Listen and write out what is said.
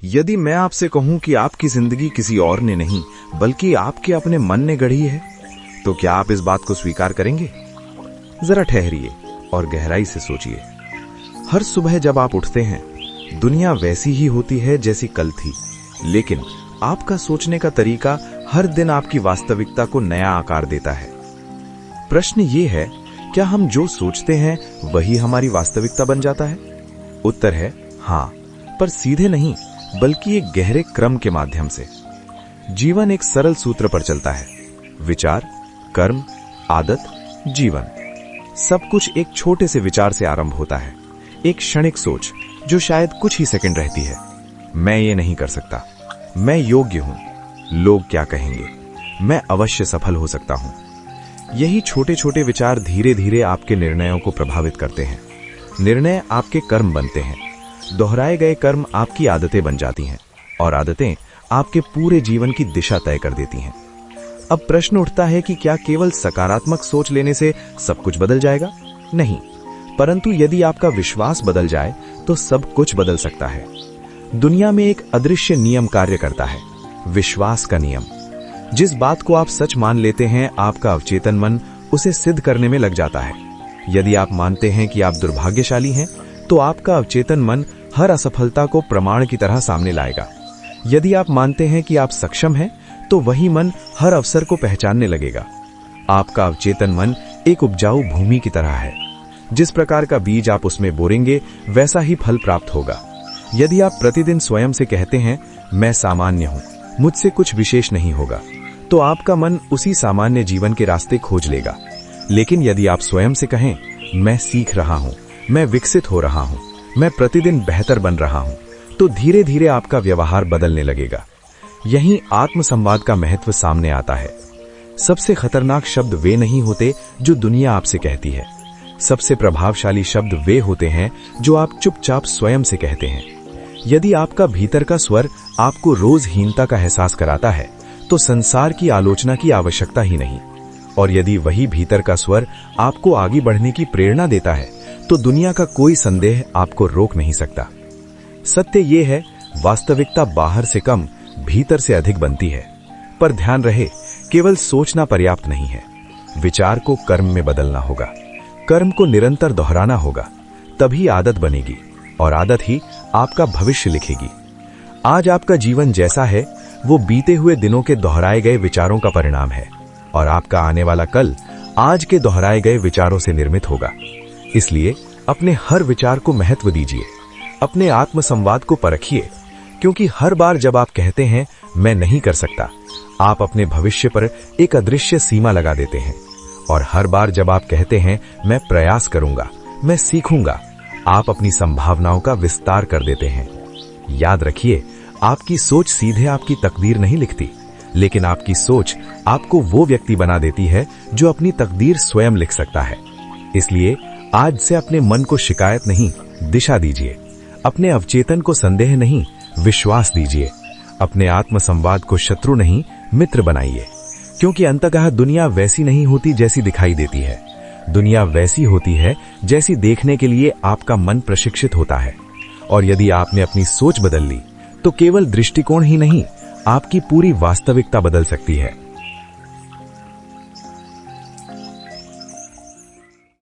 यदि मैं आपसे कहूं कि आपकी जिंदगी किसी और ने नहीं बल्कि आपके अपने मन ने गढ़ी है, तो क्या आप इस बात को स्वीकार करेंगे? जरा ठहरिए और गहराई से सोचिए। हर सुबह जब आप उठते हैं, दुनिया वैसी ही होती है जैसी कल थी, लेकिन आपका सोचने का तरीका हर दिन आपकी वास्तविकता को नया आकार देता है। प्रश्न ये है, क्या हम जो सोचते हैं वही हमारी वास्तविकता बन जाता है? उत्तर है हाँ, पर सीधे नहीं, बल्कि एक गहरे क्रम के माध्यम से। जीवन एक सरल सूत्र पर चलता है। विचार, कर्म, आदत, जीवन। सब कुछ एक छोटे से विचार से आरंभ होता है। एक क्षणिक सोच जो शायद कुछ ही सेकंड रहती है। मैं ये नहीं कर सकता, मैं योग्य हूं, लोग क्या कहेंगे, मैं अवश्य सफल हो सकता हूं। यही छोटे छोटे विचार धीरे धीरे आपके निर्णयों को प्रभावित करते हैं। निर्णय आपके कर्म बनते हैं। दोहराए गए कर्म आपकी आदतें बन जाती हैं और आदतें आपके पूरे जीवन की दिशा तय कर देती हैं। अब प्रश्न उठता है कि क्या केवल सकारात्मक सोच लेने से सब कुछ बदल जाएगा? नहीं, परंतु यदि आपका विश्वास बदल जाए तो सब कुछ बदल सकता है। दुनिया में एक अदृश्य नियम कार्य करता है, विश्वास का नियम। जिस बात को आप सच मान लेते हैं, आपका अवचेतन मन उसे सिद्ध करने में लग जाता है। यदि आप मानते हैं कि आप दुर्भाग्यशाली हैं, तो आपका अवचेतन मन हर असफलता को प्रमाण की तरह सामने लाएगा। यदि आप मानते हैं कि आप सक्षम हैं, तो वही मन हर अवसर को पहचानने लगेगा। आपका अवचेतन मन एक उपजाऊ भूमि की तरह है। जिस प्रकार का बीज आप उसमें बोरेंगे, वैसा ही फल प्राप्त होगा। यदि आप प्रतिदिन स्वयं से कहते हैं, मैं सामान्य हूं, मुझसे कुछ विशेष नहीं होगा, तो आपका मन उसी सामान्य जीवन के रास्ते खोज लेगा। लेकिन यदि आप स्वयं से कहें, मैं सीख रहा हूं, मैं विकसित हो रहा हूं, मैं प्रतिदिन बेहतर बन रहा हूं, तो धीरे धीरे आपका व्यवहार बदलने लगेगा। यहीं आत्मसंवाद का महत्व सामने आता है। सबसे खतरनाक शब्द वे नहीं होते जो दुनिया आपसे कहती है। सबसे प्रभावशाली शब्द वे होते हैं जो आप चुपचाप स्वयं से कहते हैं। यदि आपका भीतर का स्वर आपको रोज हीनता का एहसास कराता है, तो संसार की आलोचना की आवश्यकता ही नहीं। और यदि वही भीतर का स्वर आपको आगे बढ़ने की प्रेरणा देता है, तो दुनिया का कोई संदेह आपको रोक नहीं सकता। सत्य ये है, वास्तविकता बाहर से कम, भीतर से अधिक बनती है। पर ध्यान रहे, केवल सोचना पर्याप्त नहीं है। विचार को कर्म में बदलना होगा, कर्म को निरंतर दोहराना होगा, तभी आदत बनेगी और आदत ही आपका भविष्य लिखेगी। आज आपका जीवन जैसा है, वो बीते हुए दिनों के दोहराए गए विचारों का परिणाम है, और आपका आने वाला कल आज के दोहराए गए विचारों से निर्मित होगा। इसलिए अपने हर विचार को महत्व दीजिए, अपने आत्मसंवाद को परखिए, क्योंकि हर बार जब आप कहते हैं मैं नहीं कर सकता, आप अपने भविष्य पर एक अदृश्य सीमा लगा देते हैं। और हर बार जब आप कहते हैं मैं प्रयास करूंगा, मैं सीखूंगा, आप अपनी संभावनाओं का विस्तार कर देते हैं। याद रखिए, आपकी सोच सीधे आपकी तकदीर नहीं लिखती, लेकिन आपकी सोच आपको वो व्यक्ति बना देती है जो अपनी तकदीर स्वयं लिख सकता है। इसलिए आज से अपने मन को शिकायत नहीं, दिशा दीजिए। अपने अवचेतन को संदेह नहीं, विश्वास दीजिए। अपने आत्मसंवाद को शत्रु नहीं, मित्र बनाइए। क्योंकि अंततः दुनिया वैसी नहीं होती जैसी दिखाई देती है। दुनिया वैसी होती है जैसी देखने के लिए आपका मन प्रशिक्षित होता है। और यदि आपने अपनी सोच बदल ली, तो केवल दृष्टिकोण ही नहीं, आपकी पूरी वास्तविकता बदल सकती है।